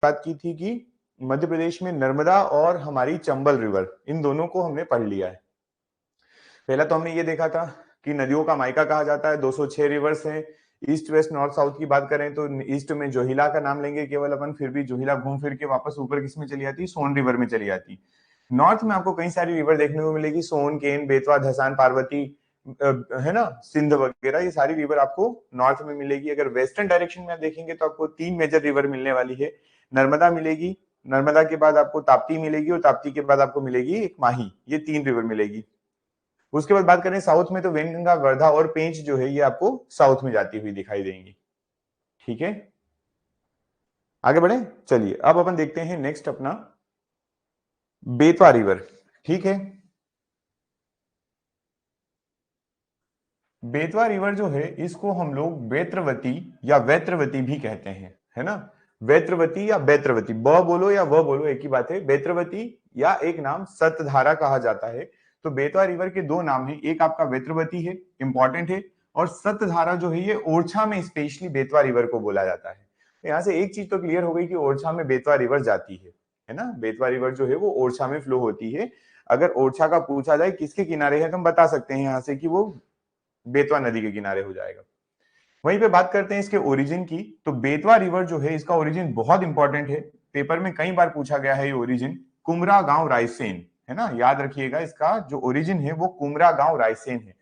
बात की थी कि मध्य प्रदेश में नर्मदा और हमारी चंबल रिवर, इन दोनों को हमने पढ़ लिया है। पहला तो हमने ये देखा था कि नदियों का मायका कहा जाता है, 206 रिवर्स हैं। ईस्ट वेस्ट नॉर्थ साउथ की बात करें तो ईस्ट में जोहिला का नाम लेंगे केवल अपन, फिर भी जोहिला घूम फिर के वापस ऊपर किस में चली जाती, सोन रिवर में चली जाती। नॉर्थ में आपको कई सारी रिवर देखने को मिलेगी, सोन, केन, बेतवा, धसान, पार्वती, है ना, सिंध वगैरह, ये सारी रिवर आपको नॉर्थ में मिलेगी। अगर वेस्टर्न डायरेक्शन में आप देखेंगे तो आपको 3 मेजर रिवर मिलने वाली है। नर्मदा मिलेगी, नर्मदा के बाद आपको ताप्ती मिलेगी, और ताप्ती के बाद आपको मिलेगी एक माही। ये 3 रिवर मिलेगी। उसके बाद बात करें साउथ में तो वेनगंगा, वर्धा और पेंच जो है ये आपको साउथ में जाती हुई दिखाई देंगी। ठीक है, आगे बढ़े। चलिए अब अपन देखते हैं नेक्स्ट अपना बेतवा रिवर। ठीक है, बेतवा रिवर जो है इसको हम लोग बेत्रवती या वैत्रवती भी कहते हैं, है ना। वैत्रवती या बैत्रवती, ब बोलो या व बोलो एक ही बात है। बेत्रवती या एक नाम सतधारा कहा जाता है। तो बेतवा रिवर के 2 नाम है, एक आपका वेत्रवती है, इंपॉर्टेंट है, और सतधारा जो है ये ओरछा में स्पेशली बेतवा रिवर को बोला जाता है। तो यहाँ से एक चीज तो क्लियर हो गई कि ओरछा में बेतवा रिवर जाती है ना। बेतवा रिवर जो है वो ओरछा में फ्लो होती है। अगर ओरछा का पूछा जाए किसके किनारे है तो हम बता सकते हैं यहाँ से कि वो बेतवा नदी के किनारे हो जाएगा। वहीं पे बात करते हैं इसके ओरिजिन की, तो बेतवा रिवर जो है इसका ओरिजिन बहुत इंपॉर्टेंट है, पेपर में कई बार पूछा गया है ये ओरिजिन, कुमरा गांव रायसेन, है ना। याद रखिएगा इसका जो ओरिजिन है वो कुमरा गांव रायसेन है,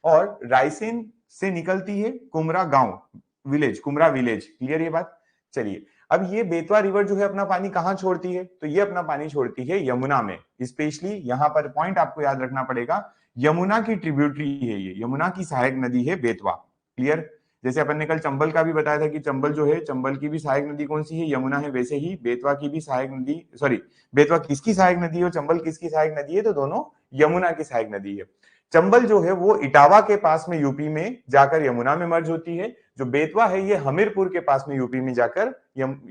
और रायसेन से निकलती है कुमरा गांव विलेज, कुमरा विलेज। क्लियर ये बात। चलिए अब ये बेतवा रिवर जो है अपना पानी कहां छोड़ती है, तो ये अपना पानी छोड़ती है यमुना में। स्पेशली यहां पर पॉइंट आपको याद रखना पड़ेगा, यमुना की ट्रिब्यूटरी है ये, यमुना की सहायक नदी है बेतवा। क्लियर। जैसे अपन ने कल चंबल का भी बताया था कि चंबल जो है, चंबल की भी सहायक नदी कौन सी है, यमुना है, वैसे ही बेतवा की भी सहायक नदी, सॉरी, बेतवा किसकी सहायक नदी है और चंबल किसकी सहायक नदी है, तो दोनों यमुना की सहायक नदी है। चंबल जो है वो इटावा के पास में यूपी में जाकर यमुना में मर्ज होती है, जो बेतवा है ये हमीरपुर के पास में यूपी में जाकर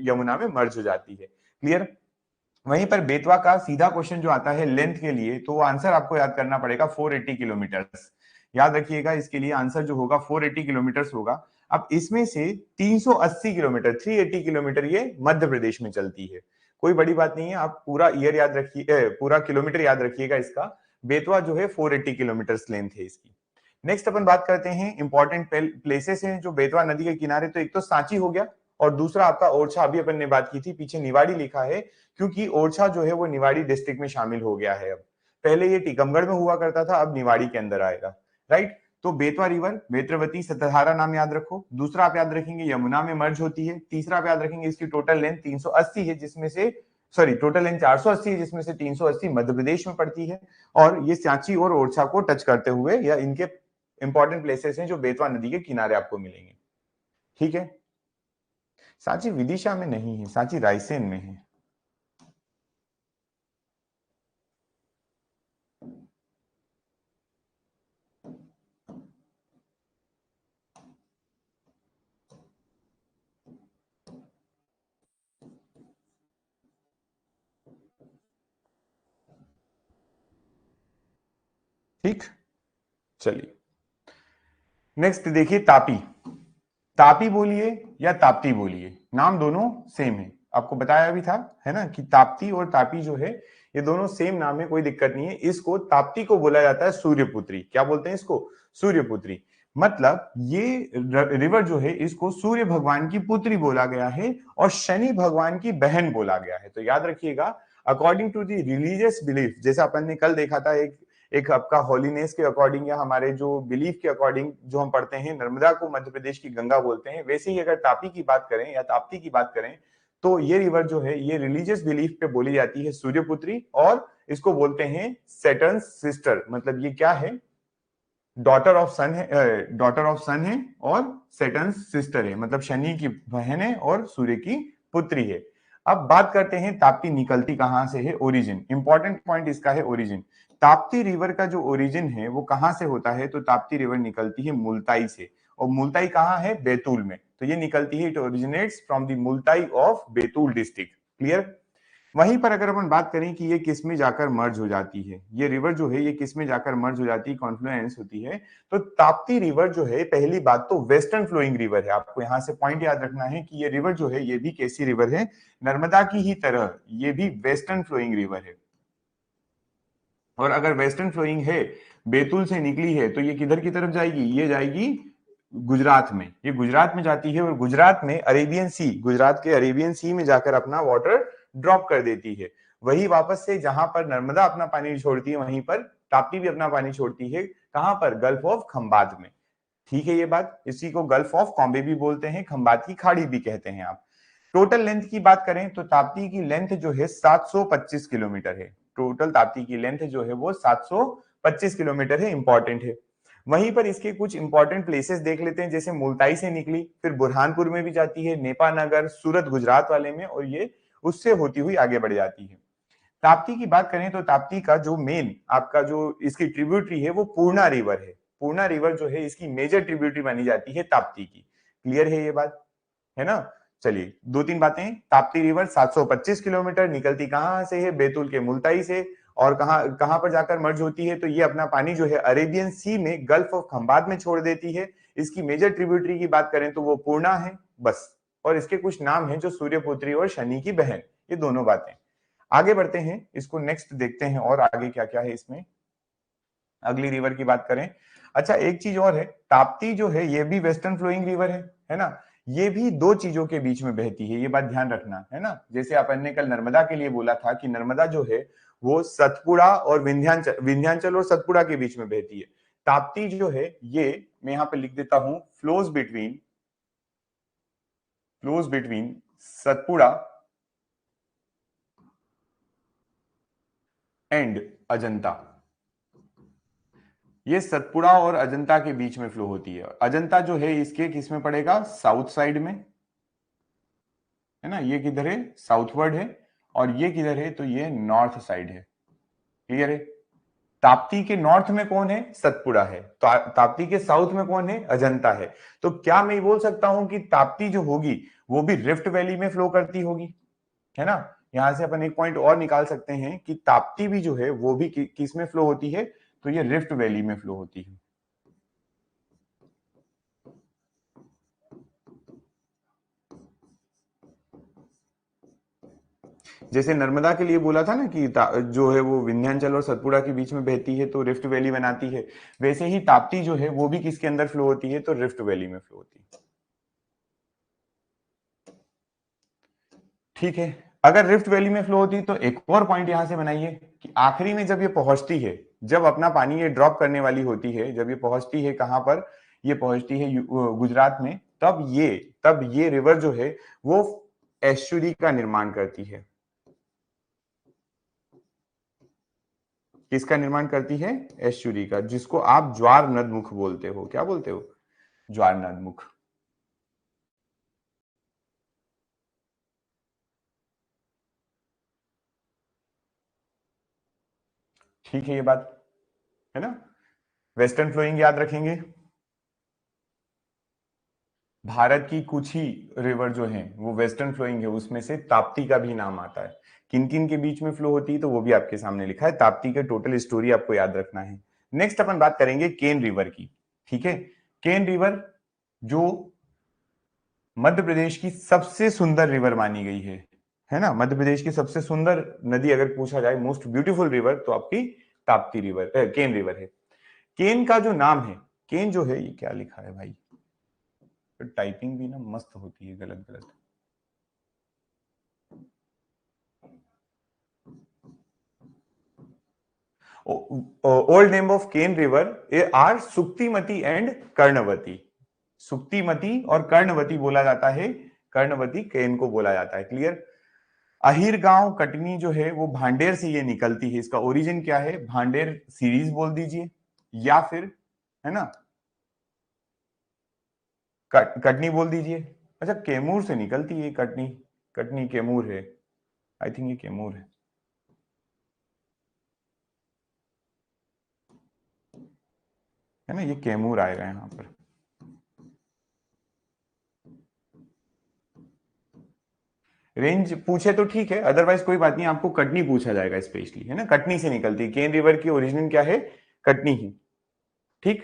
यमुना में मर्ज हो जाती है। क्लियर। वहीं पर बेतवा का सीधा क्वेश्चन जो आता है लेंथ के लिए, तो वो आंसर आपको याद करना पड़ेगा 480 किलोमीटर। याद रखिएगा इसके लिए आंसर जो होगा 480 किलोमीटर होगा। अब इसमें से 380 किलोमीटर, 380 किलोमीटर ये मध्य प्रदेश में चलती है। कोई बड़ी बात नहीं है, आप पूरा ईयर याद रखिए, पूरा किलोमीटर याद रखिएगा इसका। बेतवा जो है 480 किलोमीटर लेंथ है इसकी। नेक्स्ट अपन बात करते हैं इंपॉर्टेंट प्लेसेस हैं जो बेतवा नदी के किनारे, तो एक तो सांची हो गया, और दूसरा आपका ओरछा। अभी अपन ने बात की थी, पीछे निवाड़ी लिखा है क्योंकि ओरछा जो है वो निवाड़ी डिस्ट्रिक्ट में शामिल हो गया है। अब पहले ये टीकमगढ़ में हुआ करता था, अब निवाड़ी के अंदर आएगा। राइट। तो बेतवा रिवर, बेत्रवती, सतधारा नाम याद रखो। दूसरा आप याद रखेंगे यमुना में मर्ज होती है। तीसरा आप याद रखेंगे इसकी टोटल लेंथ 380 है, जिसमें से सॉरी टोटल लेंथ 480 है, जिसमें से 380 मध्य प्रदेश में पड़ती है। और ये सांची और ओरछा को टच करते हुए या इनके इंपॉर्टेंट प्लेसेस हैं जो बेतवा नदी के किनारे आपको मिलेंगे। ठीक है। सांची विदिशा में नहीं है, सांची रायसेन में है। ठीक, चलिए नेक्स्ट देखिए तापी। तापी बोलिए या ताप्ती बोलिए, नाम दोनों सेम है। आपको बताया भी था, है ना, कि ताप्ती और तापी जो है ये दोनों सेम नाम है, कोई दिक्कत नहीं है। इसको ताप्ती को बोला जाता है सूर्यपुत्री। क्या बोलते हैं इसको, सूर्यपुत्री। मतलब ये रिवर जो है इसको सूर्य भगवान की पुत्री बोला गया है और शनि भगवान की बहन बोला गया है। तो याद रखिएगा, according to the religious belief, जैसे अपन ने कल देखा था, एक एक आपका होलीनेस के अकॉर्डिंग या हमारे जो बिलीफ के अकॉर्डिंग जो हम पढ़ते हैं, नर्मदा को मध्य प्रदेश की गंगा बोलते हैं। वैसे ही अगर तापी की बात करें या ताप्ती की बात करें, तो ये रिवर जो है ये रिलीजियस बिलीफ पे बोली जाती है सूर्यपुत्री, और इसको बोलते हैं सैटर्न सिस्टर। मतलब ये क्या है, डॉटर ऑफ सन है, डॉटर ऑफ सन है और सैटर्न सिस्टर है, मतलब शनि की बहन है और सूर्य की पुत्री है। अब बात करते हैं ताप्ती निकलती कहां से है, ओरिजिन। इंपॉर्टेंट पॉइंट इसका है ओरिजिन। ताप्ती रिवर का जो ओरिजिन है वो कहां से होता है, तो ताप्ती रिवर निकलती है मुल्ताई से, और मुल्ताई कहां है, बैतूल में। तो ये निकलती है, it originates from the Multai of Betul district. Clear. वहीं पर अगर अपन बात करें कि ये किस में जाकर मर्ज हो जाती है, ये रिवर जो है ये किस में जाकर मर्ज हो जाती है, कॉन्फ्लुएंस होती है, तो ताप्ती रिवर जो है पहली बात तो वेस्टर्न फ्लोइंग रिवर है। आपको यहाँ से पॉइंट याद रखना है कि ये रिवर जो है ये भी कैसी रिवर है, नर्मदा की ही तरह ये भी वेस्टर्न फ्लोइंग रिवर है। और अगर वेस्टर्न फ्लोइंग है, बैतूल से निकली है, तो ये किधर की तरफ जाएगी, ये जाएगी गुजरात में, ये गुजरात में जाती है और गुजरात में अरेबियन सी, गुजरात के अरेबियन सी में जाकर अपना वाटर ड्रॉप कर देती है। वही वापस से जहां पर नर्मदा अपना पानी छोड़ती है वहीं पर ताप्ती भी अपना पानी छोड़ती है। कहां पर, गल्फ ऑफ खंबात में। ठीक है ये बात, इसी को गल्फ ऑफ कॉम्बे भी बोलते हैं, खंबात की खाड़ी भी कहते हैं आप। टोटल लेंथ की बात करें तो ताप्ती की लेंथ जो है 725 किलोमीटर है। टोटल ताप्ती की लेंथ जो है वो 725 किलोमीटर है, इंपॉर्टेंट है। वहीं पर इसके कुछ इंपॉर्टेंट प्लेसेस देख लेते हैं, जैसे मुल्ताई से निकली, फिर बुरहानपुर में भी जाती है, नेपा नगर, सूरत गुजरात वाले में, और ये उससे होती हुई आगे बढ़ जाती है। ताप्ती की बात करें तो ताप्ती का जो मेन आपका जो इसकी ट्रिब्यूटरी है वो पूर्णा रिवर है। पूर्णा रिवर जो है इसकी मेजर ट्रिब्यूटरी मानी जाती है ताप्ती की। क्लियर है ये बात, है ना। चलिए दो तीन बातें, ताप्ती रिवर 725 किलोमीटर, निकलती कहां से है, बैतूल के मुल्ताई से, और कहां कहां पर जाकर मर्ज होती है, तो ये अपना पानी जो है अरेबियन सी में गल्फ ऑफ खंबात में छोड़ देती है। इसकी मेजर ट्रिब्यूटरी की बात करें तो वो पूर्णा है बस, और इसके कुछ नाम हैं जो सूर्यपुत्री और शनि की बहन, ये दोनों बातें। आगे बढ़ते हैं, इसको नेक्स्ट देखते हैं और आगे क्या क्या है इसमें, अगली रिवर की बात करें। अच्छा एक चीज और है, ताप्ती जो है ये भी वेस्टर्न फ्लोइंग रिवर है ना। ये भी दो चीजों के बीच में बहती है, ये बात ध्यान रखना है ना। जैसे अपन ने कल नर्मदा के लिए बोला था कि नर्मदा जो है वो सतपुड़ा और विंध्याचल, विंध्याचल और सतपुड़ा के बीच में बहती है। ताप्ती जो है ये, मैं यहां पे लिख देता हूं, flows between Satpura and Ajanta. ये सतपुड़ा और अजंता के बीच में फ्लो होती है। अजंता जो है इसके किस में पड़ेगा, साउथ साइड में, है ना। ये किधर है, साउथवर्ड है, और ये किधर है, तो ये नॉर्थ साइड है। क्लियर है। ताप्ती के नॉर्थ में कौन है, सतपुड़ा है, तो ताप्ती के साउथ में कौन है, अजंता है। तो क्या मैं बोल सकता हूं कि ताप्ती जो होगी वो भी रिफ्ट वैली में फ्लो करती होगी, है ना। यहां से अपन एक पॉइंट और निकाल सकते हैं कि ताप्ती भी जो है वो भी किस में फ्लो होती है, तो ये रिफ्ट वैली में फ्लो होती है। जैसे नर्मदा के लिए बोला था ना कि जो है वो विंध्याचल और सतपुड़ा के बीच में बहती है तो रिफ्ट वैली बनाती है, वैसे ही ताप्ती जो है वो भी किसके अंदर फ्लो होती है, तो रिफ्ट वैली में फ्लो होती है। ठीक है। अगर रिफ्ट वैली में फ्लो होती तो एक और पॉइंट यहां से बनाइए कि आखिरी में जब ये पहुंचती है, जब अपना पानी ये ड्रॉप करने वाली होती है, जब ये पहुंचती है कहां पर, ये पहुंचती है गुजरात में, तब ये रिवर जो है वो एस्चुरी का निर्माण करती है। किसका निर्माण करती है, एस्चुरी का, जिसको आप ज्वार नदमुख बोलते हो। क्या बोलते हो, ज्वार नदमुख। ठीक है ये बात, है ना। वेस्टर्न फ्लोइंग याद रखेंगे। भारत की कुछ ही रिवर जो हैं वो वेस्टर्न फ्लोइंग है, उसमें से ताप्ती का भी नाम आता है। किन किन के बीच में फ्लो होती है तो वो भी आपके सामने लिखा है, ताप्ती का टोटल स्टोरी आपको याद रखना है। नेक्स्ट अपन बात करेंगे केन रिवर की। ठीक है, केन रिवर जो मध्य प्रदेश की सबसे सुंदर रिवर मानी गई है ना। मध्य प्रदेश की सबसे सुंदर नदी अगर पूछा जाए, मोस्ट ब्यूटीफुल रिवर, तो आपकी ताप्ती रिवर, केन रिवर है। केन का जो नाम है, केन जो है, ये क्या लिखा है भाई, टाइपिंग भी ना मस्त होती है, गलत गलत। Old name of Ken river are Suktimati and Karnavati. Suktimati और कर्णवती बोला जाता है, कर्णवती केन को बोला जाता है। क्लियर। अहिर गांव कटनी जो है वो भांडेर से ये निकलती है, इसका ओरिजिन क्या है, भांडेर सीरीज बोल दीजिए, या फिर, है ना, कटनी बोल दीजिए। अच्छा कैमूर से निकलती है कटनी, कटनी कैमूर है, आई थिंक ये कैमूर है ना, ये कैमूर आएगा यहाँ पर। रेंज पूछे तो ठीक है, अदरवाइज कोई बात नहीं, आपको कटनी पूछा जाएगा स्पेशली, है ना, कटनी से निकलती है केन रिवर की ओरिजिन क्या है, कटनी ही। ठीक,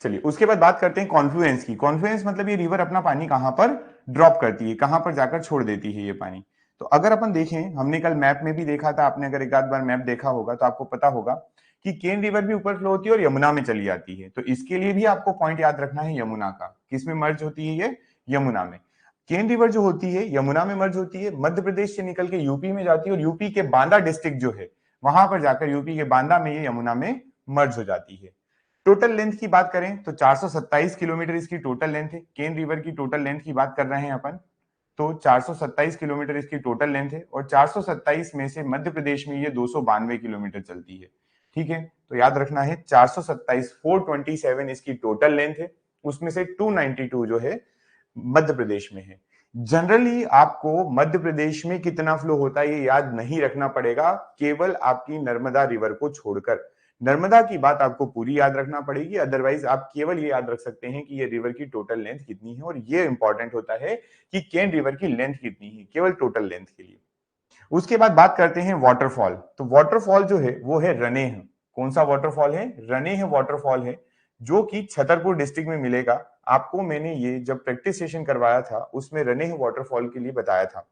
चलिए उसके बाद बात करते हैं कॉन्फ्लुएंस की। कॉन्फ्लुएंस मतलब ये रिवर अपना पानी कहां पर ड्रॉप करती है, कहां पर जाकर छोड़ देती है ये पानी। तो अगर अपन देखें, हमने कल मैप में भी देखा था, आपने अगर एक आध बार मैप देखा होगा तो आपको पता होगा कि केन रिवर भी ऊपर फ्लो होती है और यमुना में चली जाती है। तो इसके लिए भी आपको पॉइंट याद रखना है यमुना का, किसमें मर्ज होती है ये, यमुना में। केन रिवर जो होती है यमुना में मर्ज होती है, मध्य प्रदेश से निकल के यूपी में जाती है और यूपी के बांदा डिस्ट्रिक्ट जो है वहां पर जाकर यूपी के बांदा में ये यमुना में मर्ज हो जाती है। टोटल लेंथ की बात करें तो 427 किलोमीटर इसकी टोटल लेंथ है। केन रिवर की टोटल लेंथ की बात कर रहे हैं अपन, तो 427 किलोमीटर इसकी टोटल लेंथ है और 427 में से मध्य प्रदेश में ये 292 किलोमीटर चलती है। ठीक है, तो याद रखना है 427, 427 इसकी टोटल लेंथ है, उसमें से 292 जो है मध्य प्रदेश में है। जनरली आपको मध्य प्रदेश में कितना फ्लो होता है ये याद नहीं रखना पड़ेगा, केवल आपकी नर्मदा रिवर को छोड़कर। नर्मदा की बात आपको पूरी याद रखना पड़ेगी, अदरवाइज आप केवल ये याद रख सकते हैं कि ये रिवर की टोटल लेंथ कितनी है, और ये इंपॉर्टेंट होता है कि केन रिवर की लेंथ कितनी है, केवल टोटल लेंथ के लिए। उसके बाद बात करते हैं वाटरफॉल। तो वाटरफॉल जो है वो है रनेह। कौन सा वाटरफॉल है, रनेह वाटरफॉल है, जो कि छतरपुर डिस्ट्रिक्ट में मिलेगा। आपको मैंने ये जब प्रैक्टिस सेशन करवाया था उसमें रनेह वाटरफॉल के लिए बताया था।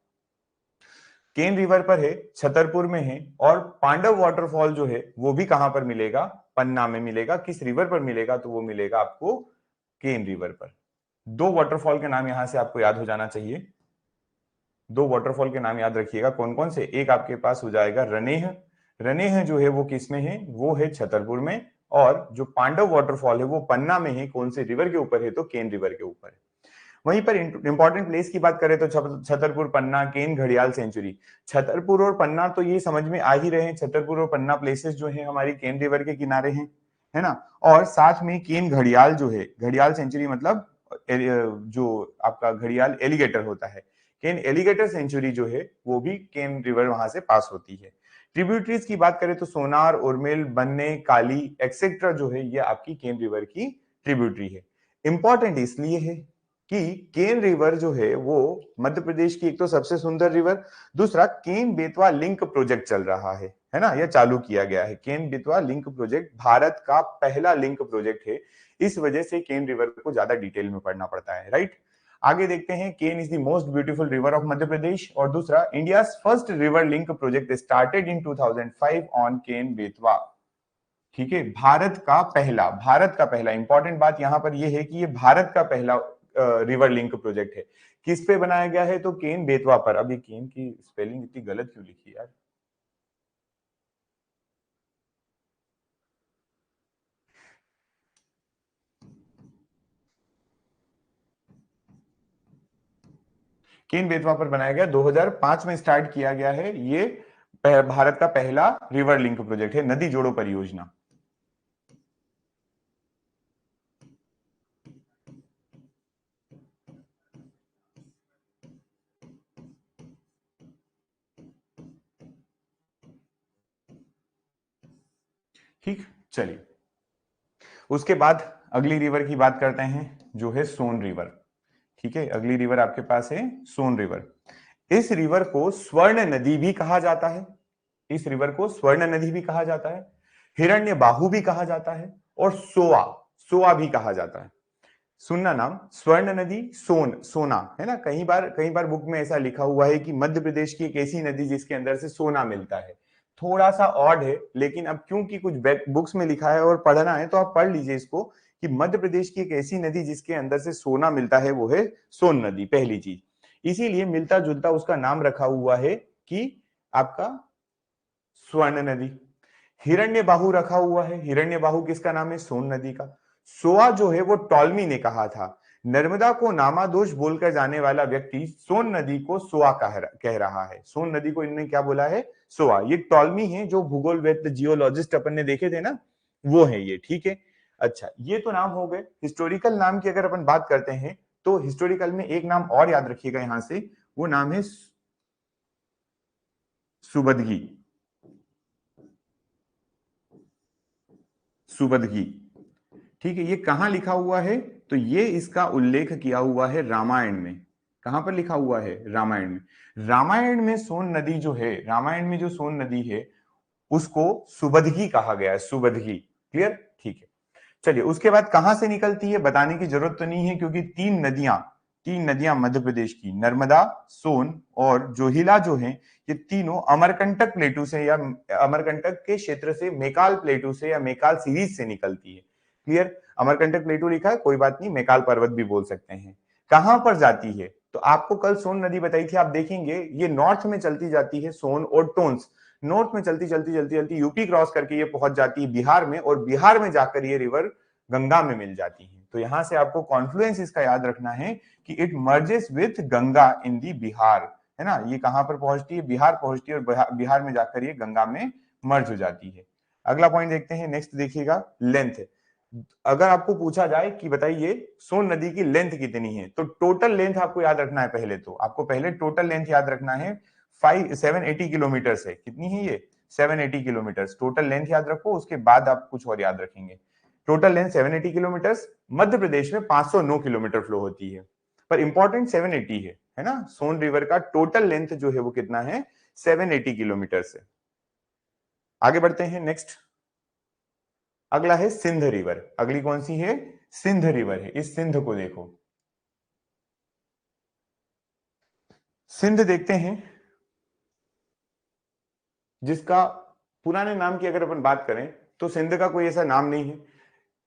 केन रिवर पर है, छतरपुर में है, और पांडव वाटरफॉल जो है वो भी कहां पर मिलेगा, पन्ना में मिलेगा। किस रिवर पर मिलेगा, तो वो मिलेगा आपको केन रिवर पर। दो वाटरफॉल के नाम यहां से आपको याद हो जाना चाहिए, दो वाटरफॉल के नाम याद रखिएगा कौन कौन से। एक आपके पास हो जाएगा रनेह, रनेह जो है वो किस में है, वो है छतरपुर में। और जो पांडव वाटरफॉल है वो पन्ना में है, कौन से रिवर के ऊपर है, तो केन रिवर के ऊपर है। वहीं पर इंपॉर्टेंट प्लेस की बात करें तो छतरपुर, पन्ना, केन, घड़ियाल सेंचुरी। छतरपुर और पन्ना तो ये समझ में आ ही रहे हैं, छतरपुर और पन्ना प्लेसेस जो है हमारी केन रिवर के किनारे हैं, है ना। और साथ में केन घड़ियाल जो है, घड़ियाल सेंचुरी मतलब जो आपका घड़ियाल एलिगेटर होता है, केन एलिगेटर सेंचुरी जो है वो भी केन रिवर वहां से पास होती है। ट्रिब्यूटरीज की बात करें तो सोनार, उर्मिल, बन्ने, काली एक्सेट्रा जो है ये आपकी केन रिवर की ट्रिब्यूटरी है। इंपॉर्टेंट इसलिए है कि केन रिवर जो है वो मध्य प्रदेश की एक तो सबसे सुंदर रिवर, दूसरा केन बेतवा लिंक प्रोजेक्ट चल रहा है ना, यह चालू किया गया है। केन बेतवा लिंक प्रोजेक्ट भारत का पहला लिंक प्रोजेक्ट है, इस वजह से केन रिवर को ज्यादा डिटेल में पढ़ना पड़ता है, राइट। आगे देखते हैं, Ken is the most beautiful river of Madhya Pradesh. और दूसरा, India first river link project started in 2005 on Ken Betwa. ठीक है, भारत का पहला इंपॉर्टेंट बात यहां पर यह है कि ये भारत का पहला रिवर लिंक प्रोजेक्ट है। किस पे बनाया गया है, तो केन बेतवा पर। अब ये केन की स्पेलिंग इतनी गलत क्यों लिखी यार। केन बेतवा पर बनाया गया, 2005 में स्टार्ट किया गया है ये। भारत का पहला रिवर लिंक प्रोजेक्ट है, नदी जोड़ो परियोजना। ठीक, चलिए उसके बाद अगली रिवर की बात करते हैं, जो है सोन रिवर। ठीक है, अगली रिवर आपके पास है सोन रिवर। इस रिवर को स्वर्ण नदी भी कहा जाता है, इस रिवर को स्वर्ण नदी भी कहा जाता है, हिरण्य बाहु भी कहा जाता है, और सोआ, सोआ भी कहा जाता है। सुनना नाम, स्वर्ण नदी, सोन, सोना, है ना। कई बार बुक में ऐसा लिखा हुआ है कि मध्य प्रदेश की एक ऐसी नदी जिसके अंदर से सोना मिलता है। थोड़ा सा ऑड है, लेकिन अब क्योंकि कुछ बुक्स में लिखा है और पढ़ना है तो आप पढ़ लीजिए इसको, कि मध्य प्रदेश की एक ऐसी नदी जिसके अंदर से सोना मिलता है, वो है सोन नदी, पहली चीज। इसीलिए मिलता जुलता उसका नाम रखा हुआ है कि आपका स्वर्ण नदी। हिरण्यबाहु रखा हुआ है, हिरण्यबाहु किसका नाम है, सोन नदी का। सोआ जो है वो टॉलमी ने कहा था, नर्मदा को नामादोष बोलकर जाने वाला व्यक्ति सोन नदी को सोआ कह रहा है। सोन नदी को इन्होंने क्या बोला है, सोआ। ये टॉलमी है, जो भूगोलवेत्त जियोलॉजिस्ट अपन ने देखे थे ना, वो है ये। ठीक है, अच्छा ये तो नाम हो गए। हिस्टोरिकल नाम की अगर अपन बात करते हैं तो हिस्टोरिकल में एक नाम और याद रखिएगा यहां से, वो नाम है सुबदगी, सुबदगी। ठीक है, ये कहां लिखा हुआ है, तो ये इसका उल्लेख किया हुआ है रामायण में। कहां पर लिखा हुआ है? रामायण में। रामायण में सोन नदी जो है, रामायण में जो सोन नदी है उसको सुबदगी कहा गया है, सुबदगी। क्लियर? ठीक है। चलिए, उसके बाद कहां से निकलती है बताने की जरूरत तो नहीं है, क्योंकि तीन नदियां मध्य प्रदेश की, नर्मदा, सोन और जोहिला जो है, ये तीनों अमरकंटक प्लेटू से या अमरकंटक के क्षेत्र से, मेकाल प्लेटू से या मेकाल सीरीज से निकलती है। क्लियर? अमरकंटक प्लेटू लिखा है, कोई बात नहीं, मेकाल पर्वत भी बोल सकते हैं। कहां पर जाती है? तो आपको कल सोन नदी बताई थी, आप देखेंगे ये नॉर्थ में चलती जाती है, सोन और टोन्स। नॉर्थ में चलती चलती चलती चलती यूपी क्रॉस करके ये पहुंच जाती है बिहार में, और बिहार में जाकर ये रिवर गंगा में मिल जाती है। तो यहां से आपको कॉन्फ्लुएंस इसका याद रखना है कि इट मर्जेस विथ गंगा इन दी बिहार, है ना। ये कहां पर पहुंचती है? बिहार पहुंचती है, और बिहार में जाकर ये गंगा में मर्ज हो जाती है। अगला पॉइंट देखते हैं, नेक्स्ट देखिएगा, लेंथ। अगर आपको पूछा जाए कि बताइए सोन नदी की लेंथ कितनी है, तो टोटल लेंथ आपको याद रखना है। पहले तो आपको पहले टोटल लेंथ याद रखना है। 780 किलोमीटर है। कितनी है ये? 780 किलोमीटर टोटल लेंथ याद रखो, उसके बाद आप कुछ और याद रखेंगे। Total length 780 kilometre. Madhya Pradesh में 509 किलोमीटर फ्लो होती है, पर इंपॉर्टेंट 780 है ना। सोन रिवर का टोटल लेंथ जो है वो कितना है? 780 किलोमीटर से। आगे बढ़ते हैं, नेक्स्ट अगला है सिंध रिवर। अगली कौन सी है? सिंध रिवर है। इस सिंध को देखो, सिंध देखते हैं, जिसका पुराने नाम की अगर अपन बात करें तो सिंध का कोई ऐसा नाम नहीं है।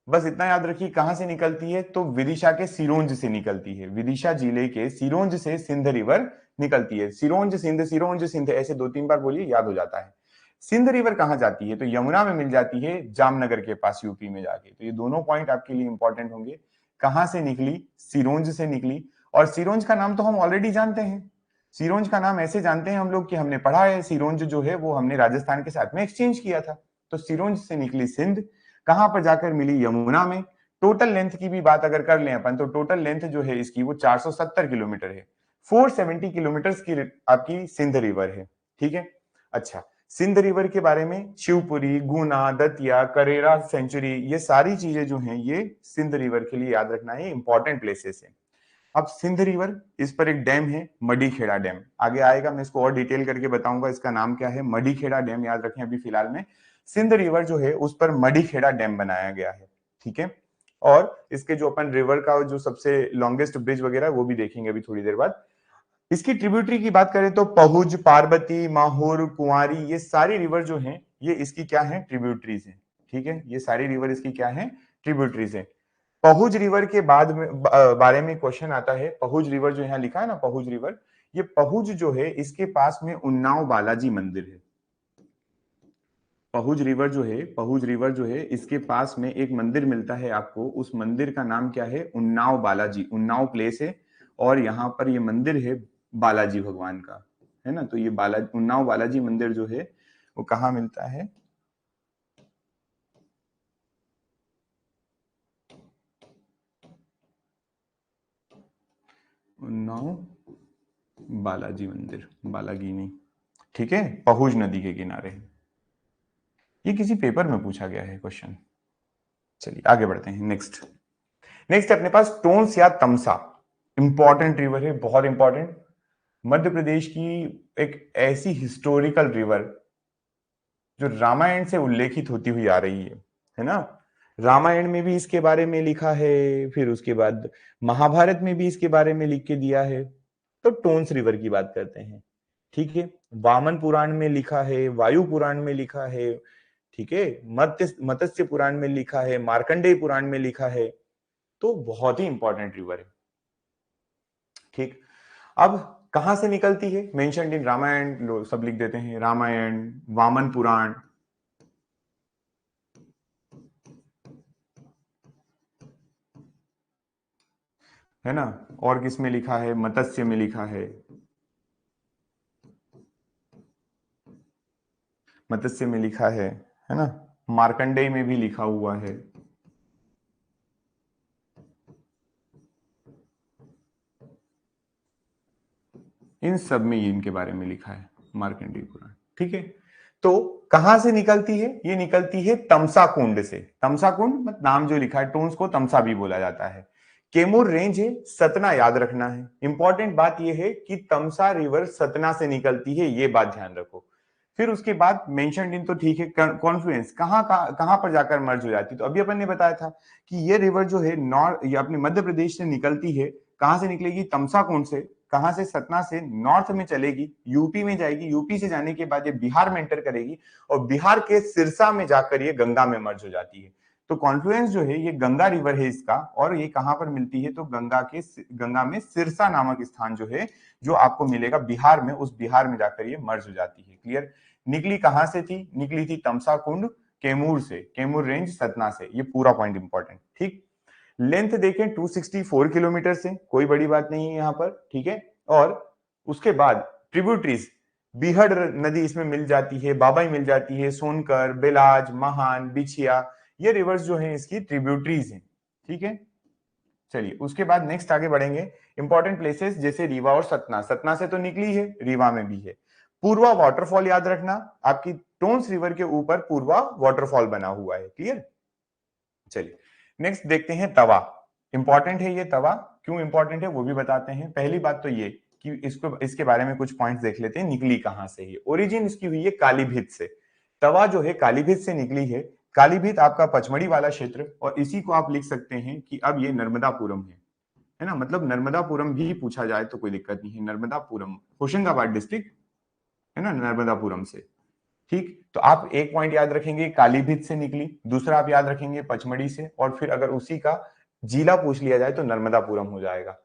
बस इतना याद रखिए, कहां से निकलती है? तो विदिशा के सिरोंज से निकलती है। विदिशा जिले के सिरोंज से सिंध रिवर निकलती है। सिरोंज सिंध ऐसे 2-3 बार बोलिए, याद हो जाता है। सिंध रिवर कहां जाती है? तो यमुना में मिल जाती है, जामनगर के पास, यूपी में जाके। तो ये दोनों पॉइंट आपके लिए इंपॉर्टेंट होंगे। कहां से निकली? सिरोंज से निकली। और सिरोंज का नाम तो हम ऑलरेडी जानते हैं। सिरोंज का नाम ऐसे जानते हैं हम लोग कि हमने पढ़ा है, सिरोंज जो है वो हमने राजस्थान के साथ में एक्सचेंज किया था। तो सिरोंज से निकली सिंध, कहां पर जाकर मिली? यमुना में। टोटल लेंथ की भी बात अगर कर लें अपन, तो टोटल लेंथ जो है इसकी वो 470 किलोमीटर है। 470 किलोमीटर की आपकी सिंध रिवर है। ठीक है। अच्छा, सिंध रिवर के बारे में शिवपुरी, गुना, दतिया, करेरा सेंचुरी, ये सारी चीजें जो हैं ये सिंध रिवर के लिए याद रखना है, इंपॉर्टेंट प्लेसेस है। अब सिंध रिवर, इस पर एक डैम है, मडीखेड़ा डैम। आगे आएगा, मैं इसको और डिटेल करके बताऊंगा इसका नाम क्या है। मडीखेड़ा डैम याद रखें अभी फिलहाल में। सिंध रिवर जो है उस पर मडीखेड़ा डैम बनाया गया है। ठीक है। और इसके जो अपन रिवर का जो सबसे लॉन्गेस्ट ब्रिज वगैरह वो भी देखेंगे अभी थोड़ी देर बाद। इसकी ट्रिब्यूटरी की बात करें तो पहुज, पार्वती, माहौर, कुंवारी, ये सारी रिवर जो हैं ये इसकी क्या है? ट्रिब्यूटरीज हैं। ठीक है, ये सारी रिवर इसकी क्या है? ट्रिब्यूटरीज हैं। पहुज रिवर के बाद में बारे में क्वेश्चन आता है। पहुज रिवर जो यहाँ लिखा है ना, पहुज रिवर, ये पहुज जो है इसके पास में उन्नाव बालाजी मंदिर है। पहुज रिवर जो है इसके पास में एक मंदिर मिलता है आपको, उस मंदिर का नाम क्या है? उन्नाव बालाजी, उन्नाव प्लेस है। और यहाँ पर ये मंदिर है बालाजी भगवान का, है ना। तो ये उन्नाव बालाजी मंदिर जो है वो कहाँ मिलता है? उन्नाव बालाजी मंदिर, बालागी नहीं, ठीक है, पहुज नदी के किनारे। ये किसी पेपर में पूछा गया है क्वेश्चन। चलिए आगे बढ़ते हैं, नेक्स्ट अपने पास टोंस या तमसा। इंपॉर्टेंट रिवर है, बहुत इंपॉर्टेंट। मध्य प्रदेश की एक ऐसी हिस्टोरिकल रिवर जो रामायण से उल्लेखित होती हुई आ रही है ना। रामायण में भी इसके बारे में लिखा है, फिर उसके बाद महाभारत में भी इसके बारे में लिख के दिया है। तो टोंस रिवर की बात करते हैं। ठीक है, वामन पुराण में लिखा है, वायु पुराण में लिखा है, ठीक है, मत्स्य पुराण में लिखा है, मार्कंडेय पुराण में लिखा है। तो बहुत ही इंपॉर्टेंट रिवर है। ठीक, अब कहां से निकलती है? मेंशन्ड इन रामायण, लो सब लिख देते हैं, रामायण, वामन पुराण, है ना। और किस में लिखा है? मत्स्य में लिखा है, मत्स्य में लिखा है ना। मार्कंडेय में भी लिखा हुआ है। इन सब में ये इनके बारे में लिखा है, मार्कंडेय पुराण। ठीक है, तो कहां से निकलती है? ये निकलती है तमसा कुंड से। तमसा कुंड मतलब नाम जो लिखा है, टोन्स को तमसा भी बोला जाता है। कैमूर रेंज है, सतना याद रखना है। इंपॉर्टेंट बात यह है कि तमसा रिवर सतना से निकलती है, ये बात ध्यान रखो। फिर उसके बाद मेंशन्ड इन तो ठीक है, कॉन्फ्लुएंस कहां पर जाकर मर्ज हो जाती है, तो अभी अपन ने बताया था कि ये रिवर जो है नॉर्थ, ये अपने मध्य प्रदेश से निकलती है। कहां से निकलेगी, तमसा कुंड से। कहां से, सतना से नॉर्थ में चलेगी, यूपी में जाएगी, यूपी से जाने के बाद ये बिहार में एंटर करेगी और बिहार के सिरसा में जाकर ये गंगा में मर्ज हो जाती है। तो कॉन्फ्लुएंस जो है ये गंगा रिवर है इसका, और ये कहां पर मिलती है, तो गंगा में सिरसा नामक स्थान जो है, जो आपको मिलेगा बिहार में, उस बिहार में जाकर ये मर्ज हो जाती है। क्लियर। निकली कहां से थी, निकली थी तमसा कुंड कैमूर से, कैमूर रेंज सतना से, ये पूरा पॉइंट इंपॉर्टेंट। ठीक। लेंथ देखें 264 किलोमीटर से, कोई बड़ी बात नहीं है यहां पर, ठीक है। और उसके बाद ट्रिब्यूटरीज, बीहड़ नदी इसमें मिल जाती है, बाबाई मिल जाती है, सोनकर, बेलाज, महान, बिछिया, ये रिवर्स जो है इसकी ट्रिब्यूटरीज हैं। ठीक है। चलिए उसके बाद नेक्स्ट आगे बढ़ेंगे। इंपॉर्टेंट प्लेसेस जैसे रीवा और सतना, सतना से तो निकली है, रीवा में भी है। पूर्वा वाटरफॉल याद रखना, आपकी टोन्स रिवर के ऊपर पूर्वा वाटरफॉल बना हुआ है। क्लियर। चलिए नेक्स्ट देखते हैं तवा। इंपॉर्टेंट है ये तवा, क्यों इंपॉर्टेंट है वो भी बताते हैं। पहली बात तो ये कि इसको, इसके बारे में कुछ पॉइंट्स देख लेते हैं, निकली कहां से है। ओरिजिन इसकी हुई है कालीभीत से, तवा जो है कालीभीत से निकली है। कालीभीत आपका पचमढ़ी वाला क्षेत्र, और इसी को आप लिख सकते हैं कि अब ये नर्मदापुरम है ना, मतलब नर्मदापुरम भी पूछा जाए तो कोई दिक्कत नहीं है। नर्मदापुरम होशंगाबाद डिस्ट्रिक्ट है ना, नर्मदापुरम से। ठीक, तो आप एक पॉइंट याद रखेंगे कालीभीत से निकली, दूसरा आप याद रखेंगे पचमढ़ी से, और फिर अगर उसी का जिला पूछ लिया जाए तो नर्मदापुरम हो जाएगा।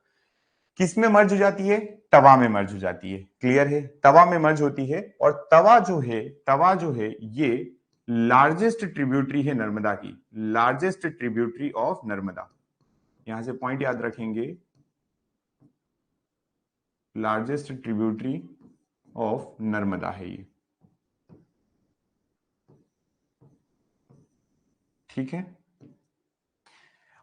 किस में मर्ज हो जाती है, तवा में मर्ज हो जाती है। क्लियर है, तवा में मर्ज होती है। और तवा जो है ये लार्जेस्ट ट्रिब्यूटरी है नर्मदा की, लार्जेस्ट ट्रिब्यूटरी ऑफ नर्मदा। यहां से पॉइंट याद रखेंगे, लार्जेस्ट ट्रिब्यूटरी ऑफ नर्मदा है ये। ठीक है।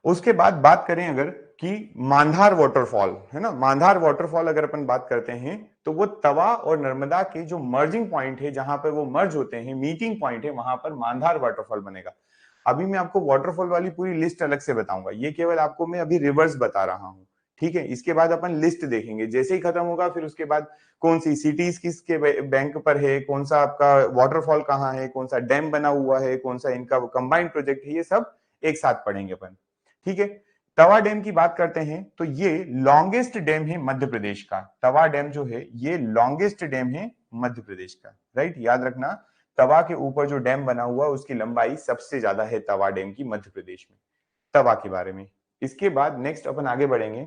उसके बाद बात करें अगर कि मांधार वाटरफॉल है ना, मांधार वाटरफॉल अगर अपन बात करते हैं तो वो तवा और नर्मदा के जो मर्जिंग पॉइंट है, जहां पर वो मर्ज होते हैं, मीटिंग पॉइंट है, वहां पर मांधार वाटरफॉल बनेगा। अभी मैं आपको वाटरफॉल वाली पूरी लिस्ट अलग से बताऊंगा, ये केवल आपको मैं अभी रिवर्स बता रहा हूं। ठीक है, इसके बाद अपन लिस्ट देखेंगे, जैसे ही खत्म होगा फिर उसके बाद कौन सी सिटीज किसके बैंक पर है, कौन सा आपका वाटरफॉल कहाँ है, कौन सा डैम बना हुआ है, कौन सा इनका कंबाइंड प्रोजेक्ट है, ये सब एक साथ पढ़ेंगे अपन। ठीक है। तवा डैम की बात करते हैं तो ये लॉन्गेस्ट डैम है मध्य प्रदेश का। तवा डैम जो है ये लॉन्गेस्ट डैम है मध्य प्रदेश का। राइट, याद रखना, तवा के ऊपर जो डैम बना हुआ है उसकी लंबाई सबसे ज्यादा है तवा डैम की मध्य प्रदेश में, तवा के बारे में। इसके बाद नेक्स्ट अपन आगे बढ़ेंगे।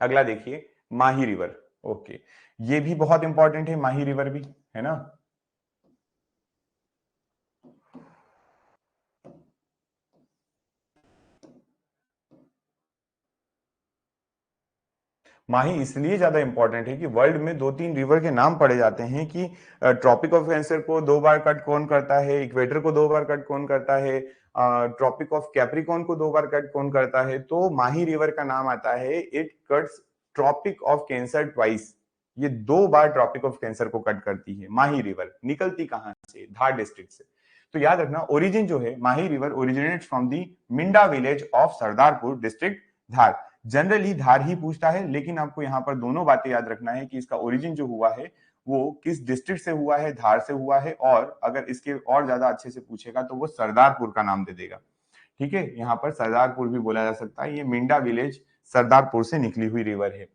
अगला देखिए माही रिवर। ओके, ये भी बहुत इंपॉर्टेंट है, माही रिवर भी, है ना। माही इसलिए ज्यादा इंपॉर्टेंट है कि वर्ल्ड में 2-3 रिवर के नाम पड़े जाते हैं कि ट्रॉपिक ऑफ कैंसर को 2 बार कट कौन करता है, इक्वेटर को 2 बार कट कौन करता है, ट्रॉपिक ऑफ कैप्रिकॉन को 2 बार कट कौन करता है, तो माही रिवर का नाम आता है, it cuts Tropic of Cancer twice. ये 2 बार ट्रॉपिक ऑफ कैंसर को कट करती है माही रिवर। निकलती कहां से, धार डिस्ट्रिक्ट से। तो याद रखना, ओरिजिन जो है Mahi river originates from the Minda village of Sardarpur district Dhar. Generally Dhar ही पूछता है, लेकिन आपको यहाँ पर दोनों बातें याद रखना है कि इसका ओरिजिन जो हुआ है वो किस डिस्ट्रिक्ट से हुआ है, धार से हुआ है, और अगर इसके और ज्यादा अच्छे से पूछेगा तो वो सरदारपुर का नाम दे देगा। ठीक है, यहाँ पर सरदारपुर भी बोला जा सकता है। ये मिंडा विलेज सरदारपुर से निकली हुई रिवर है।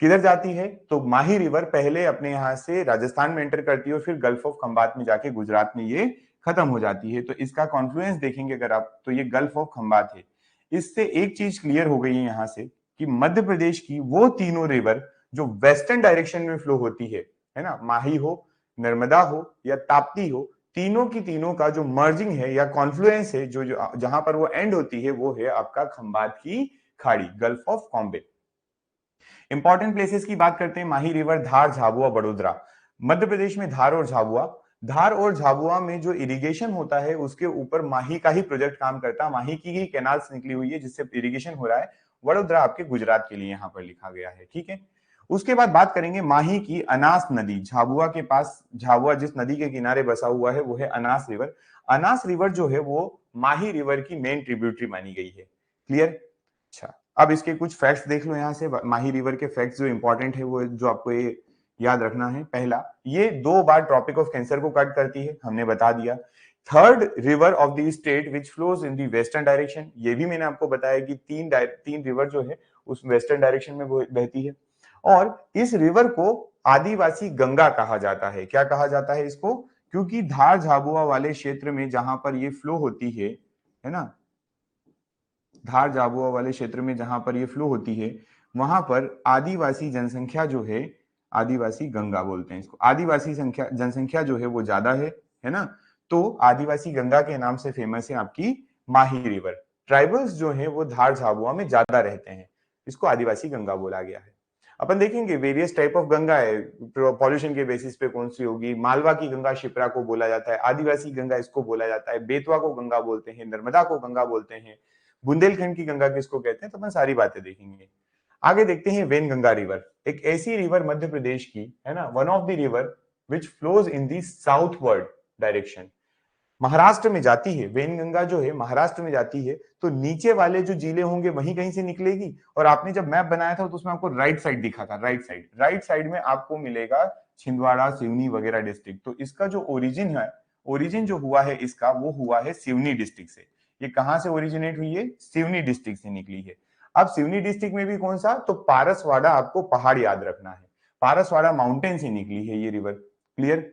किधर जाती है, तो माही रिवर पहले अपने यहाँ से राजस्थान में एंटर करती है और फिर गल्फ ऑफ खंबात में जाके गुजरात में ये खत्म हो जाती है। तो इसका कॉन्फ्लुएंस देखेंगे अगर आप, तो ये गल्फ ऑफ खंबात है। इससे एक चीज क्लियर हो गई है यहां से कि मध्य प्रदेश की वो तीनों रिवर जो वेस्टर्न डायरेक्शन में फ्लो होती है ना, माही हो, नर्मदा हो या ताप्ती हो, तीनों की तीनों का जो मर्जिंग है या कॉन्फ्लुएंस है, जो जहां पर वो एंड होती है, वो है आपका खंबात की खाड़ी, गल्फ ऑफ कॉम्बे। इंपॉर्टेंट प्लेसेस की बात करते हैं, माही रिवर, धार, झाबुआ, बड़ोदरा। मध्य प्रदेश में धार और झाबुआ, धार और झाबुआ में जो इरिगेशन होता है उसके ऊपर माही का ही प्रोजेक्ट काम करता है, माही की ही कैनाल्स निकली हुई है जिससे इरिगेशन हो रहा है। वडोदरा आपके गुजरात के लिए यहां पर लिखा गया है। ठीक है। उसके बाद बात करेंगे माही की अनास नदी, झाबुआ के पास, झाबुआ जिस नदी के किनारे बसा हुआ है वो है अनास रिवर। अनास रिवर जो है वो माही रिवर की मेन ट्रिब्यूटरी मानी गई है। क्लियर। अब इसके कुछ फैक्ट्स देख लो यहाँ से, माही रिवर के फैक्ट्स जो इंपॉर्टेंट है वो जो आपको ये याद रखना है। पहला, ये 2 बार ट्रॉपिक ऑफ कैंसर को कट करती है, हमने बता दिया। Third river of the state which flows in the western direction, ये भी मैंने आपको बताया कि तीन रिवर जो है उस वेस्टर्न डायरेक्शन में बहती है। और इस रिवर को आदिवासी गंगा कहा जाता है। क्या कहा जाता है इसको? क्योंकि धार झाबुआ वाले क्षेत्र में जहां पर ये फ्लो होती है ना, धार झाबुआ वाले क्षेत्र में जहां पर ये फ्लो होती है, वहां पर आदिवासी जनसंख्या जो है, आदिवासी गंगा बोलते हैं इसको, आदिवासी जनसंख्या जो है वो ज्यादा है ना। तो आदिवासी गंगा के नाम से फेमस है आपकी माही रिवर। ट्राइबल्स जो है वो धार झाबुआ में ज्यादा रहते हैं, इसको आदिवासी गंगा बोला गया है। अपन देखेंगे वेरियस टाइप ऑफ गंगा है, पॉल्यूशन के बेसिस पे कौन सी होगी। मालवा की गंगा शिप्रा को बोला जाता है, आदिवासी गंगा इसको बोला जाता है, बेतवा को गंगा बोलते हैं, नर्मदा को गंगा बोलते हैं, बुंदेलखंड की गंगा किसको कहते हैं, तो अपन सारी बातें देखेंगे। आगे देखते हैं वेनगंगा रिवर, एक ऐसी रिवर मध्य प्रदेश की है ना, one of the river which flows in the southward direction, Maharashtra में जाती है। वेनगंगा जो है महाराष्ट्र में जाती है, तो नीचे वाले जो जिले होंगे वहीं कहीं से निकलेगी। और आपने जब मैप बनाया था तो उसमें आपको राइट साइड दिखा था, राइट साइड में आपको मिलेगा छिंदवाड़ा, सिवनी वगैरह डिस्ट्रिक्ट। तो इसका जो ओरिजिन है, ओरिजिन जो हुआ है इसका, वो हुआ है सिवनी डिस्ट्रिक्ट से। ये कहां से ओरिजिनेट हुई है? सिवनी डिस्ट्रिक्ट से निकली है। अब सिवनी डिस्ट्रिक्ट में भी कौन सा? तो पारसवाड़ा, आपको पहाड़ याद रखना है, पारसवाड़ा माउंटेन से निकली है ये रिवर। क्लियर?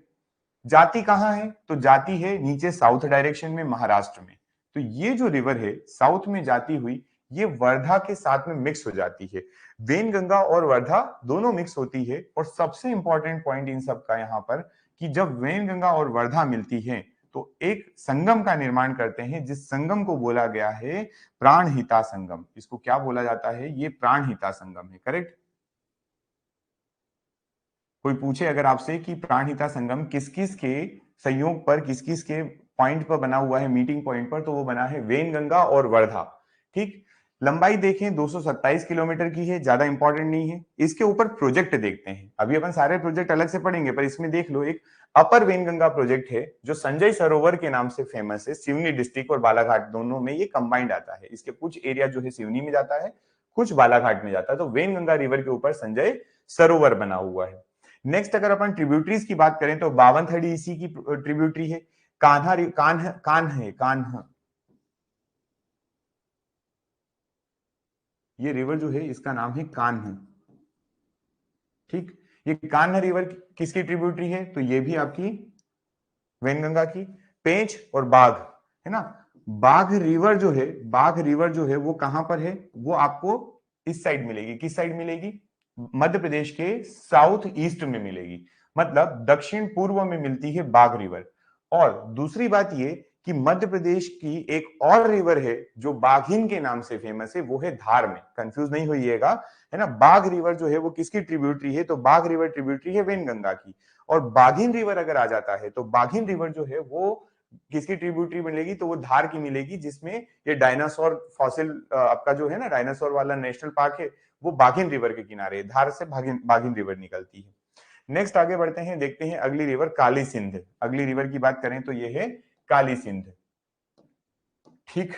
जाति कहां है? तो जाति है नीचे साउथ डायरेक्शन में, महाराष्ट्र में। तो ये जो रिवर है साउथ में जाती हुई, ये वर्धा के साथ में मिक्स हो जाती है। वेनगंगा और वर्धा दोनों मिक्स होती है। और सबसे इंपॉर्टेंट पॉइंट इन सब का यहां पर, कि जब वेनगंगा और वर्धा मिलती है तो एक संगम का निर्माण करते हैं, जिस संगम को बोला गया है प्राणहिता संगम। इसको क्या बोला जाता है? ये प्राणहिता संगम है। करेक्ट? कोई पूछे अगर आपसे कि प्राणहिता संगम किस किस के संयोग पर, किस किस के पॉइंट पर बना हुआ है, मीटिंग पॉइंट पर, तो वो बना है वेनगंगा और वर्धा। ठीक, लंबाई देखें 227 किलोमीटर की है, ज्यादा इंपॉर्टेंट नहीं है। इसके ऊपर प्रोजेक्ट देखते हैं, अभी अपन सारे प्रोजेक्ट अलग से पढ़ेंगे, पर इसमें देख लो एक अपर वेनगंगा प्रोजेक्ट है जो संजय सरोवर के नाम से फेमस है। सिवनी डिस्ट्रिक्ट और बालाघाट दोनों में ये कंबाइंड आता है। इसके कुछ एरिया जो है सिवनी में जाता है, कुछ बालाघाट में जाता है। तो वेनगंगा रिवर के ऊपर संजय सरोवर बना हुआ है। नेक्स्ट अगर अपन ट्रिब्यूटरीज की बात करें तो बावनथड़ी इसी की ट्रिब्यूटरी है। कान्हा कान्हा, ये रिवर जो है इसका नाम है कान्हा। ठीक, ये कान्हा रिवर किसकी ट्रिब्यूटरी है? तो ये भी आपकी वेनगंगा की। पेंच और बाघ है ना, बाघ रिवर जो है वो कहां पर है? वो आपको इस साइड मिलेगी। किस साइड मिलेगी? मध्य प्रदेश के साउथ ईस्ट में मिलेगी, मतलब दक्षिण पूर्व में मिलती है बाघ रिवर। और दूसरी बात ये कि मध्य प्रदेश की एक और रिवर है जो बाघिन के नाम से फेमस है, वो है धार में। कंफ्यूज नहीं होइएगा, है ना। बाघ रिवर जो है वो किसकी ट्रिब्यूटरी है? तो बाघ रिवर ट्रिब्यूटरी है वेनगंगा की। और बाघिन रिवर अगर आ जाता है तो बाघिन रिवर जो है वो किसकी ट्रिब्यूटरी मिलेगी? तो वो धार की मिलेगी, जिसमें ये डायनासोर फॉसिल आपका जो है ना, डायनासोर वाला नेशनल पार्क है, वो बाघिन रिवर के किनारे, धार से बाघिन रिवर निकलती है। नेक्स्ट आगे बढ़ते हैं, देखते हैं अगली रिवर काली सिंध। अगली रिवर की बात करें तो ये है काली सिंध। ठीक,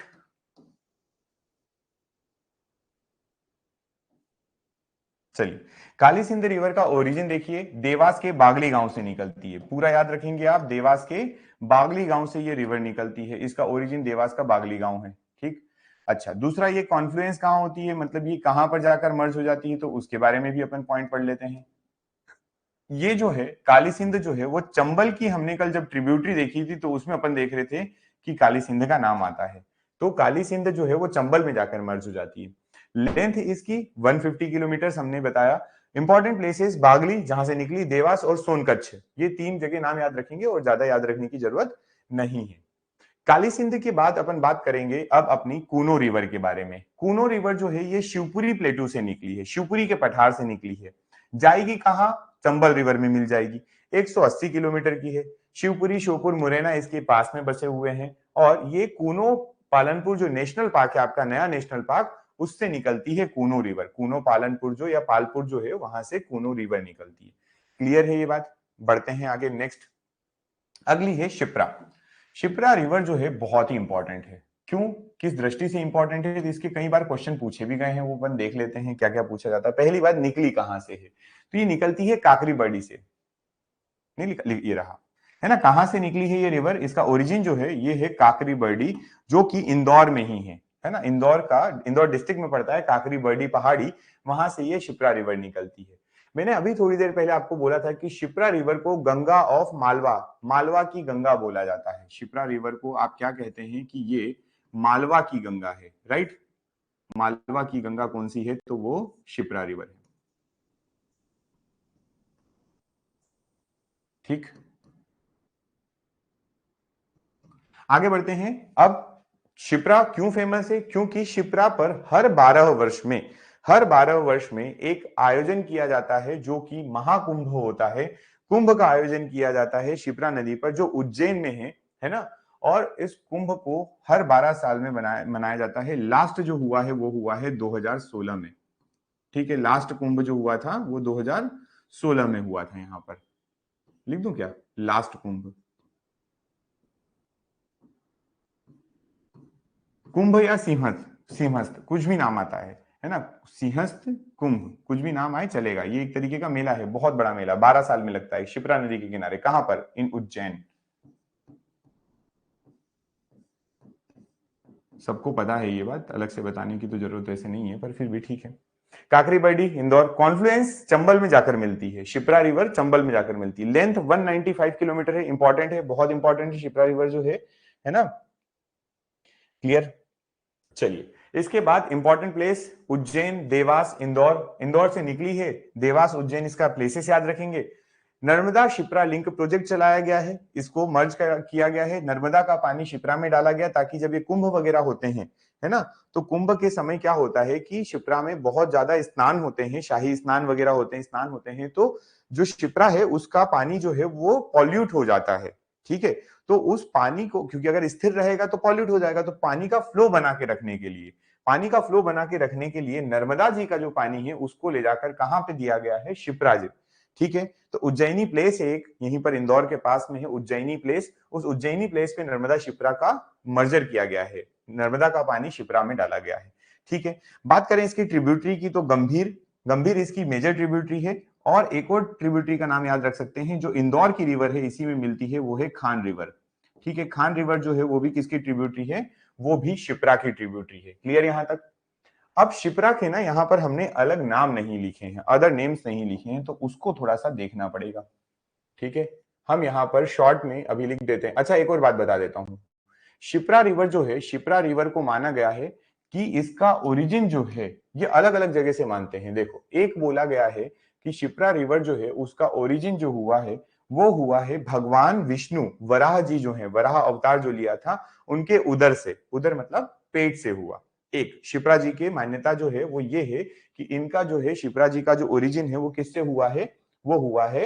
चलिए, काली सिंध रिवर का ओरिजिन देखिए, देवास के बागली गांव से निकलती है। पूरा याद रखेंगे आप, देवास के बागली गांव से ये रिवर निकलती है। इसका ओरिजिन देवास का बागली गांव है। ठीक, अच्छा, दूसरा ये कॉन्फ्लुएंस कहां होती है, मतलब ये कहां पर जाकर मर्ज हो जाती है, तो उसके बारे में भी अपन पॉइंट पढ़ लेते हैं। ये जो है काली सिंध जो है वो चंबल की, हमने कल जब ट्रिब्यूटरी देखी थी तो उसमें अपन देख रहे थे कि काली सिंध का नाम आता है। तो काली सिंध जो है वो चंबल में जाकर मर्ज हो जाती है। लेंथ इसकी 150 किलोमीटर हमने बताया। इंपॉर्टेंट प्लेसेस बागली जहां से निकली, देवास और सोनकच्छ, ये 3 जगह नाम याद रखेंगे और ज्यादा याद रखने की जरूरत नहीं है। काली सिंध के बाद अपन बात करेंगे अब अपनी कूनो रिवर के बारे में। कूनो रिवर जो है ये शिवपुरी प्लेटू से निकली है, शिवपुरी के पठार से निकली है। जाएगी कहां? चंबल रिवर में मिल जाएगी। 180 किलोमीटर की है। शिवपुरी, श्योपुर, मुरैना इसके पास में बसे हुए हैं। और ये कूनो पालनपुर जो नेशनल पार्क है आपका, नया नेशनल पार्क, उससे निकलती है कूनो रिवर। कूनो पालनपुर जो या पालपुर जो है वहां से कूनो रिवर निकलती है। क्लियर है ये बात? बढ़ते हैं आगे। नेक्स्ट अगली है शिप्रा। शिप्रा रिवर जो है बहुत ही इंपॉर्टेंट है। क्यों, किस दृष्टि से इंपॉर्टेंट है, तो इसके कई बार क्वेश्चन पूछे भी गए हैं, वो अपन देख लेते हैं क्या क्या पूछा जाता है। पहली बात, निकली कहां से है, तो ये निकलती है काकरी बर्डी से। नहीं, ये रहा, है ना, कहां से निकली है ये रिवर, इसका ओरिजिन जो है ये है काकरी बर्डी, जो कि इंदौर में ही है ना, इंदौर डिस्ट्रिक्ट में पड़ता है काकरी बर्डी पहाड़ी, वहां से ये शिप्रा रिवर निकलती है। मैंने अभी थोड़ी देर पहले आपको बोला था कि शिप्रा रिवर को गंगा ऑफ मालवा, मालवा की गंगा बोला जाता है। शिप्रा रिवर को आप क्या कहते हैं कि ये मालवा की गंगा है, राइट। मालवा की गंगा कौन सी है, तो वो शिप्रा रिवर है। ठीक, आगे बढ़ते हैं। अब शिप्रा क्यों फेमस है, क्योंकि शिप्रा पर हर 12 वर्ष में एक आयोजन किया जाता है जो कि महाकुंभ होता है। कुंभ का आयोजन किया जाता है शिप्रा नदी पर, जो उज्जैन में है ना। और इस कुंभ को हर 12 साल में मनाया जाता है। लास्ट जो हुआ है वो हुआ है 2016 में। ठीक है, लास्ट कुंभ जो हुआ था वो 2016 में हुआ था। यहां पर लिख दूं क्या, लास्ट कुंभ, कुंभ या सिंहस्थ, सिंहस्थ कुछ भी नाम आता है ना, सिंहस्थ कुंभ कुछ भी नाम आए चलेगा। ये एक तरीके का मेला है, बहुत बड़ा मेला, 12 साल में लगता है, शिप्रा नदी के किनारे। कहां पर, इन उज्जैन। सबको पता है ये बात, अलग से बताने की तो जरूरत ऐसे नहीं है, पर फिर भी ठीक है। काकरी बर्डी इंदौर, कॉन्फ्लुएंस चंबल में जाकर मिलती है, शिप्रा रिवर चंबल में जाकर मिलती है। लेंथ 195 किलोमीटर है, इंपॉर्टेंट है, बहुत इंपॉर्टेंट है शिप्रा रिवर जो है ना। क्लियर, चलिए। इसके बाद इंपॉर्टेंट प्लेस, उज्जैन, देवास, इंदौर। इंदौर से निकली है, देवास उज्जैन, इसका प्लेसेस याद रखेंगे। नर्मदा शिप्रा लिंक प्रोजेक्ट चलाया गया है, इसको मर्ज किया गया है, नर्मदा का पानी शिप्रा में डाला गया, ताकि जब ये कुंभ वगैरह होते हैं, है ना, तो कुंभ के समय क्या होता है कि शिप्रा में बहुत ज्यादा स्नान होते हैं, शाही स्नान वगैरह होते हैं, स्नान होते हैं, तो जो शिप्रा है उसका पानी जो है वो पॉल्यूट हो जाता है। ठीक है, तो उस पानी को, क्योंकि अगर स्थिर रहेगा तो पॉल्यूट हो जाएगा, तो पानी का फ्लो बना के रखने के लिए, पानी का फ्लो बना के रखने के लिए नर्मदा जी का जो पानी है उसको ले जाकर कहां पे दिया गया है, शिप्रा जी। ठीक है, तो उज्जैनी प्लेस एक यहीं पर इंदौर के पास में है, उज्जैनी प्लेस, उस उज्जैनी प्लेस पे नर्मदा शिप्रा का मर्जर किया गया है, नर्मदा का पानी शिप्रा में डाला गया है। ठीक है, बात करें इसकी ट्रिब्यूटरी की, तो गंभीर, गंभीर इसकी मेजर ट्रिब्यूटरी है। और एक और ट्रिब्यूटरी का नाम याद रख सकते हैं, जो इंदौर की रिवर है इसी में मिलती है, वो है खान रिवर। ठीक है, खान रिवर जो है वो भी किसकी ट्रिब्यूटरी है, वो भी शिप्रा की ट्रिब्यूटरी है। क्लियर यहां तक। अब शिप्रा के ना यहां पर हमने अलग नाम नहीं लिखे हैं, अदर नेम्स नहीं लिखे हैं, तो उसको थोड़ा सा देखना पड़ेगा। ठीक है, हम यहां पर शॉर्ट में अभी लिख देते हैं। अच्छा, एक और बात बता देता हूं, शिप्रा रिवर जो है, शिप्रा रिवर को माना गया है कि इसका ओरिजिन जो है, ये अलग अलग जगह से मानते हैं। देखो, एक बोला गया है कि शिप्रा रिवर जो है उसका ओरिजिन जो हुआ है वो हुआ है भगवान विष्णु, वराह जी जो है, वराह अवतार जो लिया था, उनके उदर से, उदर मतलब पेट से हुआ। एक शिप्रा जी की मान्यता जो है वो ये है कि इनका जो है, शिप्रा जी का जो ओरिजिन है वो किससे हुआ है, वो हुआ है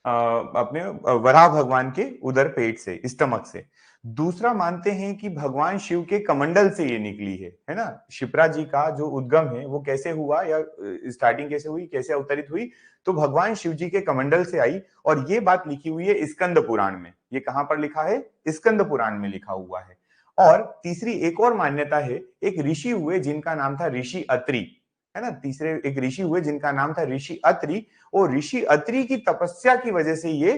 अपने वराह भगवान के उदर पेट से, स्टमक से। दूसरा मानते हैं कि भगवान शिव के कमंडल से ये निकली है ना। शिप्रा जी का जो उद्गम है वो कैसे हुआ, या स्टार्टिंग कैसे हुई, कैसे अवतरित हुई, तो भगवान शिव जी के कमंडल से आई। और ये बात लिखी हुई है स्कंद पुराण में। ये कहां पर लिखा है, स्कंद पुराण में लिखा हुआ है। और तीसरी एक और मान्यता है, एक ऋषि हुए जिनका नाम था ऋषि अत्रि, है ना, तीसरे एक ऋषि हुए जिनका नाम था ऋषि अत्रि, और ऋषि अत्रि की तपस्या की वजह से ये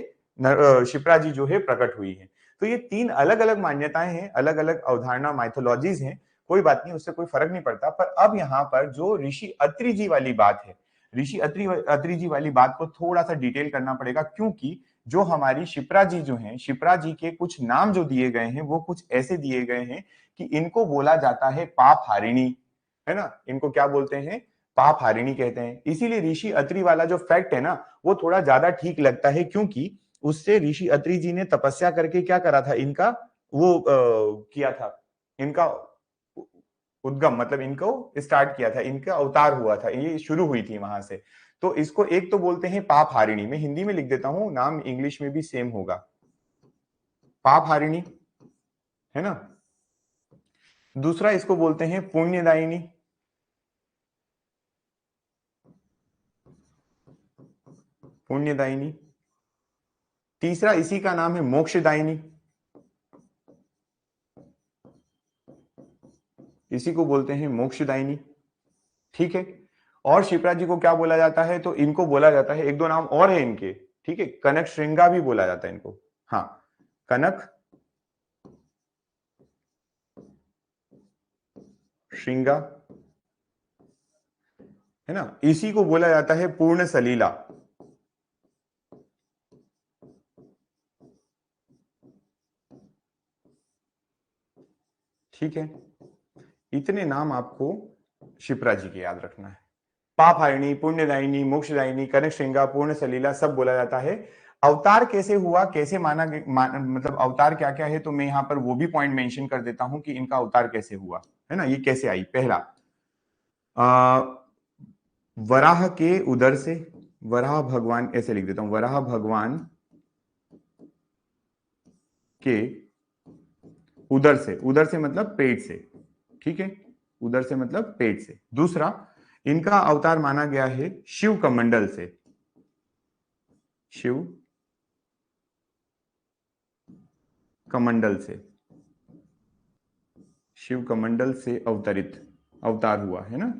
शिप्रा जी जो है प्रकट हुई है। तो ये तीन अलग अलग मान्यताएं हैं, अलग अलग अवधारणा, माइथोलॉजीज हैं। कोई बात नहीं, उससे कोई फर्क नहीं पड़ता। पर अब यहाँ पर जो ऋषि अत्रि जी वाली बात है, ऋषि अत्रि जी वाली बात को थोड़ा सा डिटेल करना पड़ेगा, क्योंकि जो हमारी शिप्रा जी जो हैं, शिप्रा जी के कुछ नाम जो दिए गए हैं वो कुछ ऐसे दिए गए हैं कि इनको बोला जाता है पाप हारिणी, है ना, इनको क्या बोलते हैं, पाप हारिणी कहते हैं। इसीलिए ऋषि अत्रि वाला जो फैक्ट है ना, वो थोड़ा ज्यादा ठीक लगता है, क्योंकि उससे ऋषि अत्रि जी ने तपस्या करके क्या करा था, इनका वो किया था, इनका उद्गम, मतलब इनको स्टार्ट किया था, इनका अवतार हुआ था, ये शुरू हुई थी वहां से। तो इसको एक तो बोलते हैं पाप हारिणी, मैं हिंदी में लिख देता हूं, नाम इंग्लिश में भी सेम होगा, पाप हारिणी, है ना। दूसरा इसको बोलते हैं पुण्यदायिनी, पुण्यदायिनी। तीसरा इसी का नाम है मोक्षदायिनी, इसी को बोलते हैं मोक्षदायिनी। ठीक है, और शिप्रा जी को क्या बोला जाता है, तो इनको बोला जाता है, एक दो नाम और है इनके, ठीक है, कनक श्रृंगा भी बोला जाता है इनको। हाँ, कनक श्रृंगा, है ना। इसी को बोला जाता है पूर्ण सलीला। ठीक है, इतने नाम आपको शिप्रा जी के याद रखना है। पापहारिणी, पुण्यदायिनी, मोक्षदायिनी, कनक श्रृंगा, पूर्ण सलीला, सब बोला जाता है। अवतार कैसे हुआ, कैसे मतलब अवतार क्या क्या है, तो मैं यहां पर वो भी पॉइंट मेंशन कर देता हूं कि इनका अवतार कैसे हुआ, है ना। ये कैसे आई, पहला वराह के उदर से, वराह भगवान, ऐसे लिख देता हूं, वराह भगवान के उदर से, उदर से मतलब पेट से, ठीक है, उदर से मतलब पेट से। दूसरा, इनका अवतार माना गया है शिव कमंडल से, शिव कमंडल से, शिव कमंडल से अवतार हुआ, है ना।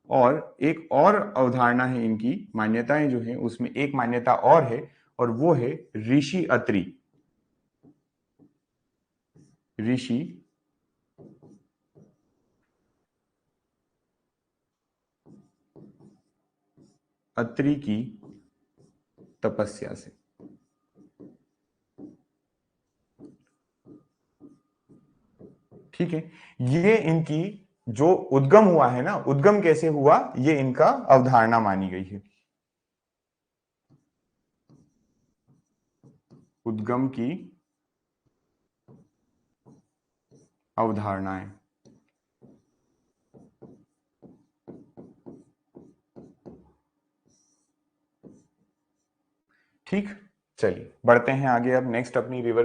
और एक और अवधारणा है इनकी, मान्यताएं जो है उसमें एक मान्यता और है, और वो है ऋषि अत्रि, ऋषि अत्रि की तपस्या से। ठीक है, ये इनकी जो उद्गम हुआ है ना, उद्गम कैसे हुआ, ये इनका अवधारणा मानी गई है, उद्गम की अवधारणाएं। ठीक, चलिए बढ़ते हैं आगे अब नेक्स्ट अपनी रिवर